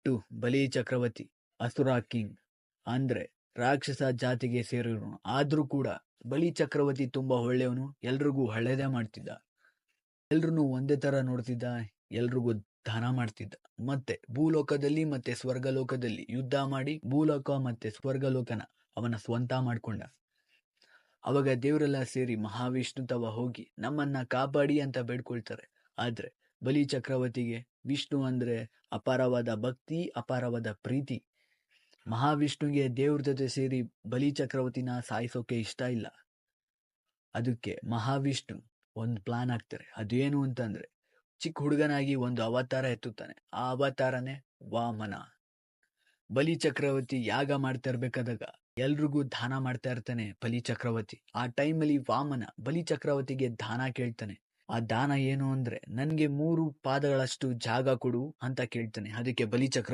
First ಬಲಿ ಚಕ್ರವರ್ತಿ ಅಸುರ king ಅಂದ್ರೆ ರಾಕ್ಷಸ ಜಾತಿಗೆ ಸೇರಿರೋನು. ಆದ್ರೂ ಕೂಡ ಬಲಿ ಚಕ್ರವರ್ತಿ ತುಂಬಾ ಒಳ್ಳೆಯವನು, ಎಲ್ರಿಗೂ ಒಳ್ಳೇದೇ ಮಾಡ್ತಿದ್ದ, ಎಲ್ರನ್ನೂ ಒಂದೇ ತರ ನೋಡ್ತಿದ್ದ, ಎಲ್ರಿಗೂ ದಾನ ಮಾಡ್ತಿದ್ದ. ಮತ್ತೆ ಭೂಲೋಕದಲ್ಲಿ ಮತ್ತೆ ಸ್ವರ್ಗಲೋಕದಲ್ಲಿ ಯುದ್ಧ ಮಾಡಿ ಭೂಲೋಕ ಮತ್ತೆ ಸ್ವರ್ಗಲೋಕನ ಅವನ ಸ್ವಂತ ಮಾಡ್ಕೊಂಡ. ಅವಾಗ ದೇವರೆಲ್ಲ ಸೇರಿ ಮಹಾವಿಷ್ಣು ತವ ಹೋಗಿ ನಮ್ಮನ್ನ ಕಾಪಾಡಿ ಅಂತ ಬೇಡ್ಕೊಳ್ತಾರೆ. ಆದ್ರೆ ಬಲಿ ಚಕ್ರವರ್ತಿಗೆ ವಿಷ್ಣು ಅಂದ್ರೆ ಅಪಾರವಾದ ಭಕ್ತಿ, ಅಪಾರವಾದ ಪ್ರೀತಿ. ಮಹಾವಿಷ್ಣುಗೆ ದೇವ್ರ ಜೊತೆ ಸೇರಿ ಬಲಿ ಚಕ್ರವರ್ತಿನ ಸಾಯಿಸೋಕೆ ಇಷ್ಟ ಇಲ್ಲ. ಅದಕ್ಕೆ ಮಹಾವಿಷ್ಣು ಒಂದು ಪ್ಲಾನ್ ಹಾಕ್ತಾರೆ. ಅದೇನು ಅಂತಂದ್ರೆ ಚಿಕ್ಕ ಹುಡುಗನಾಗಿ ಒಂದು ಅವತಾರ ಎತ್ತುತ್ತಾನೆ. ಆ ಅವತಾರನೇ ವಾಮನ. ಬಲಿ ಚಕ್ರವರ್ತಿ ಯಾಗ ಮಾಡ್ತಾ ಇರ್ಬೇಕಾದಾಗ ಎಲ್ರಿಗೂ ದಾನ ಮಾಡ್ತಾ ಇರ್ತಾನೆ ಬಲಿ ಚಕ್ರವರ್ತಿ. ಆ ಟೈಮಲ್ಲಿ ವಾಮನ ಬಲಿ ಚಕ್ರವರ್ತಿಗೆ ದಾನ ಕೇಳ್ತಾನೆ. ಆ ದಾನ ಏನು ಅಂದ್ರೆ ನನ್ಗೆ 3 ಪಾದಗಳಷ್ಟು ಜಾಗ ಕೊಡು ಅಂತ ಕೇಳ್ತಾನೆ. ಅದಕ್ಕೆ ಬಲಿ ಚಕ್ರವರ್ತಿ